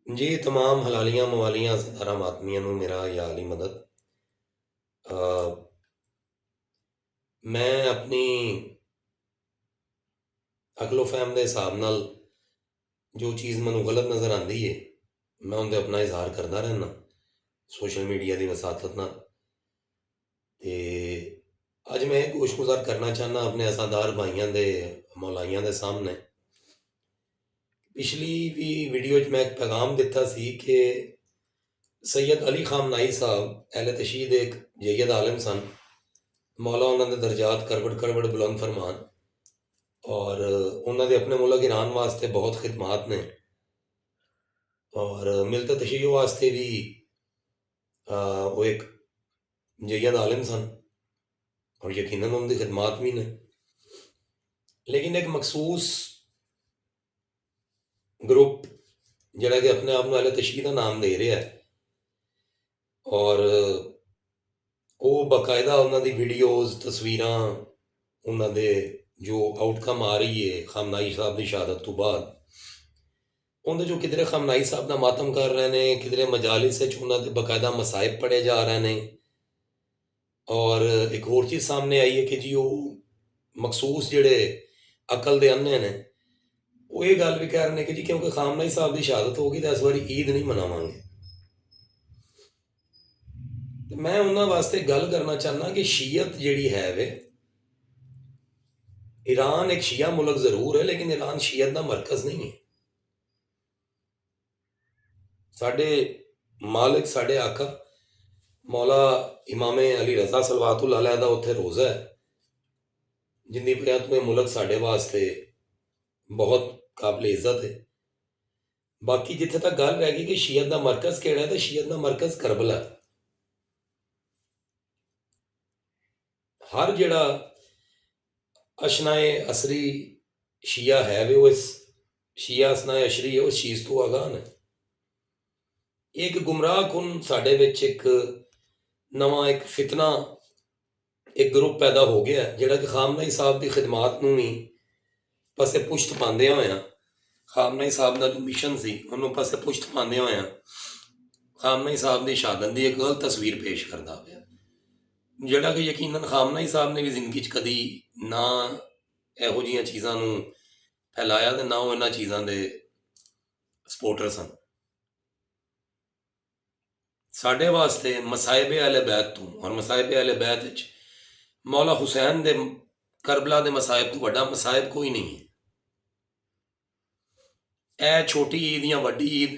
जी, तमाम हलालियाँ मवालियाँ सितारा मातमियाँ ਨੂੰ ਮੇਰਾ या अली मदद। मैं अपनी अकलो फहम के हिसाब नाल जो चीज़ मैनू गलत नज़र आती है मैं उनसे अपना इजहार करता रहना सोशल मीडिया की वसातत नाल। ते अज मैं एक गोशगुजार करना चाहना अपने असादार भाइयों के मौलाइयों के सामने। पिछली भी वीडियो मैं एक पैगाम दिता सी कि सैयद अली खामनाई साहब अहले तशीद एक जैयद आलिम सन। मौला उन्होंने दर्जात करवट करवट बुलंद फरमान और उन्होंने अपने मुल्क ईरान वास्ते बहुत खिदमात ने और मिलत तशीह वास्ते भी वो एक जैयद आलिम सन और यकीनन उनकी खिदमात भी ने। लेकिन एक मखसूस ग्रुप जरा कि अपने आप को अहले तशीह का नाम दे रहा है और वो बाकायदा उन्होंने वीडियोज़ तस्वीर उन्होंने जो आउटकम आ रही है खामनाई साहब की शहादत तो बाद उन्हें जो किधरे खामनाई साहब का मातम कर रहे हैं किधरे मजालिस उन्होंने बाकायदा मसाइब पढ़े जा रहे हैं। और एक होर चीज़ सामने आई है कि जी वो मखसूस जोड़े अकल के अन्ने ने वो ये गल भी कह रहे हैं कि जी क्योंकि खामनाई साहब की शहादत होगी तो इस बारी ईद नहीं मनावांगे। तो मैं उन्होंने वास्ते गल करना चाहना कि शीयत जी है वे ईरान एक शिया मुल्क जरूर है लेकिन ईरान शीयत का मरकज़ नहीं है। साढ़े मालिक साढ़े आका मौला इमामे अली रजा सलवातुल अलैह दा उत्थे रोज़ा है जिंदी वजह तो यह मुल्क साढ़े वास्ते बहुत काबिल इज्जत है। बाकी जिथे तक गल रह गई कि शीयत का मरकज़ केड़ा है तो शीयत का मरकज़ करबला है। हर जड़ा अशनाए असरी शिया है वे वो इस शिया असनाए अशरी है वो शीज तो आगान है। एक गुमराह कुन साढ़े विच एक नवा एक फितना एक ग्रुप पैदा हो गया जिहड़ा कि खामनाई साहब की खिदमात में भी पासे पुश्त पाते होया खामनाई साहब का जो मिशन से उन्होंने पासे पुश्त पाते होया खामनाई साहब की शहादत की एक गलत तस्वीर पेश करता पाया जिहड़ा कि यकीनन खामनाई साहब ने भी जिंदगी कदी ना ਇਹੋ ਜਿਹੀਆਂ चीज़ों फैलाया तो ना वो इन्होंने चीज़ों के सपोर्टर सन। साढ़े वास्ते मसाइबे अहले बैत तो और मसाइबे अहले बैत मौला हुसैन दे करबला के मसाइब तो वड्डा मसाइब कोई नहीं है। ए छोटी ईद या वड्डी ईद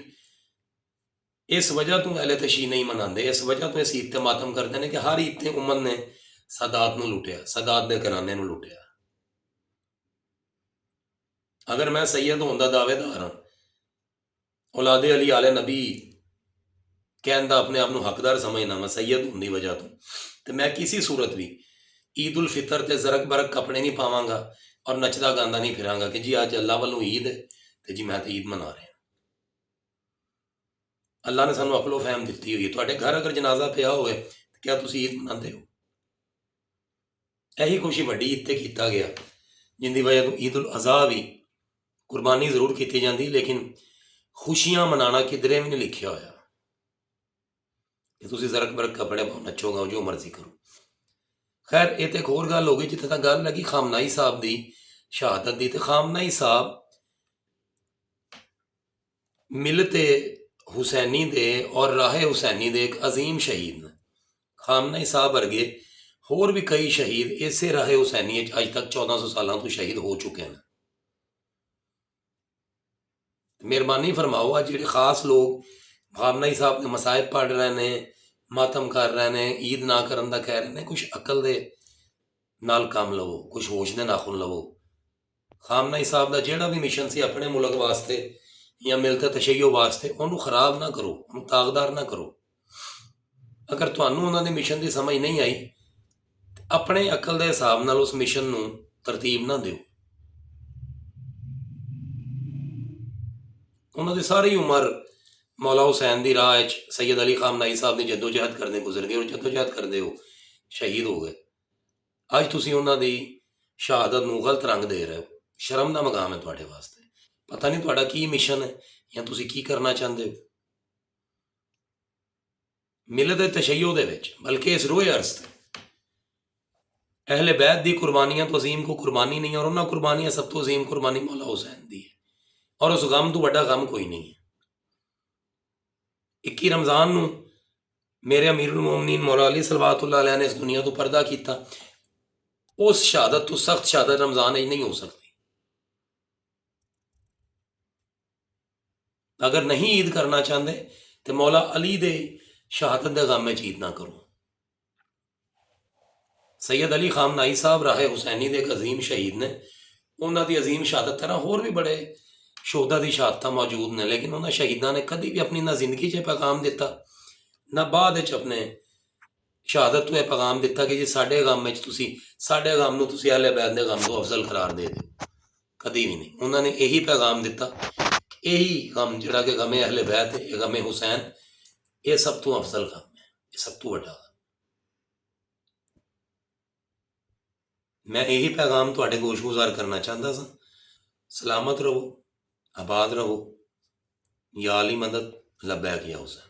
इस वजह तो अहले तशीह नहीं मनाते इस वजह तो इस ईद ते मातम करते हैं कि हर ईद ते उम्मत ने सादात नूं लुटिया सादात दे घराने नूं लुटिया। अगर मैं सैयद होने का दावेदार हाँ औलादे अली आले नबी कहने का अपने आप को हकदार समझना मैं सैयद होने की वजह तो मैं किसी सूरत भी ईद उल फितर ते जरक बरक कपड़े नहीं पावांगा और नचदा गांदा नहीं फिरांगा कि जी अज अल्लाह वालों ईद है तो जी मैं तो ईद मना रहा। अल्लाह ने सानू अकलो फहम दी हुई है। तुहाडे घर अगर जनाजा पिया होए तो क्या तुसीं ईद मनाते हो? यही खुशी वड्डी ईद ते कीता गया जिंदी वजह तो ईद उल अज़हा भी कुर्बानी जरूर की जाती लेकिन खुशियां मनाना किधरे भी नहीं लिखा होया कि तुसीं जरक बरक कपड़े पाओ नचो गाओ जो मर्जी करो। खैर ये तो एक होर गल हो गई जिथे तक गल लगी खामनाई साहब की शहादत की। तो खामनाई साहब मिलते हुसैनी दे और राहे हुसैनी दे एक अजीम शहीद ने। खामनाई साहब वर्गे होर भी कई शहीद इसे राहे हुसैनी अज तक 1400 सालों तो शहीद हो चुके हैं। मेहरबानी फरमाओ आज जो खास लोग खामनाई साहब के मसाइब पढ़ रहे हैं मातम कर रहे हैं ईद ना करन दा कह रहे हैं कुछ अकल दे नाल काम लवो कुछ होश दे नाखुन लवो। खामनाई साहब का जोड़ा भी मिशन से अपने मुल्क वास्ते या मिलते तशैयो वास्ते उन्होंने खराब ना करो उन्होंने ताकदार ना करो। अगर तुहानू उन्होंने मिशन की समझ नहीं आई अपने अकल के हिसाब नाल उस मिशन नूं तरतीब ना दिओ। उन्होंने सारी उम्र मौला हुसैन की राह सैयद अली खामनाई साहब की जदोजहद करने गुजर गए और जदोजहद करते हो शहीद हो गए। अज तुसीं उन्हां दी शहादत नूं गलत रंग दे रहे हो शर्म का मकाम है तुहाडे वास्ते। पता नहीं तुहाडा की मिशन है ਜਾਂ ਤੁਸੀਂ ਕੀ ਕਰਨਾ ਚਾਹੁੰਦੇ ਹੋ? ਮਿਲਤ तशय्यो ਦੇ ਵਿੱਚ बल्कि इस रोए अर्ज अहले बैत दी कुर्बानियां तो अजीम को कुर्बानी नहीं, और उन्होंने कुर्बानियां सब तो अजीम कुर्बानी मौला हुसैन दी है, और उस गम तो बड़ा गम कोई नहीं है। 21 रमज़ान ਨੂੰ मेरे अमीरुल मोमिनीन मौला अली सलवातुल्लाह अलैह ने इस दुनिया तो पर्दा किया। उस शहादत तो सख्त शहादत रमज़ान नहीं हो सकती। अगर नहीं ईद करना चाहते तो मौला अली दे शहादत के गम में ईद ना करो। सैयद अली खान नाई साहब राहे हुसैनी के एक अजीम शहीद ने, उन्होंने अजीम शहादत तरह होर भी बड़े शोधा की शहादत मौजूद ने, लेकिन उन्होंने शहीदों ने कभी भी अपनी ना जिंदगी च पैगाम दिता ना बाद अपने शहादत तो यह पैगाम दिता कि जी साढ़े गम में साढ़े गम नूं तुसीं अहले बैत दे गम को अफजल करार दे दो। कभी भी नहीं। उन्होंने यही पैगाम दिता, यही गम जिहड़ा कि गमे अहले बैत है, गमे हुसैन, ये सब तो अफजल गम है, ये सब तो वड्डा। मैं यही पैगाम तुहाडे गोशगुजार करना चाहता सा। सलामत रहो, आबाद रहो। या अली मदद, लब्बैक या हुसैन।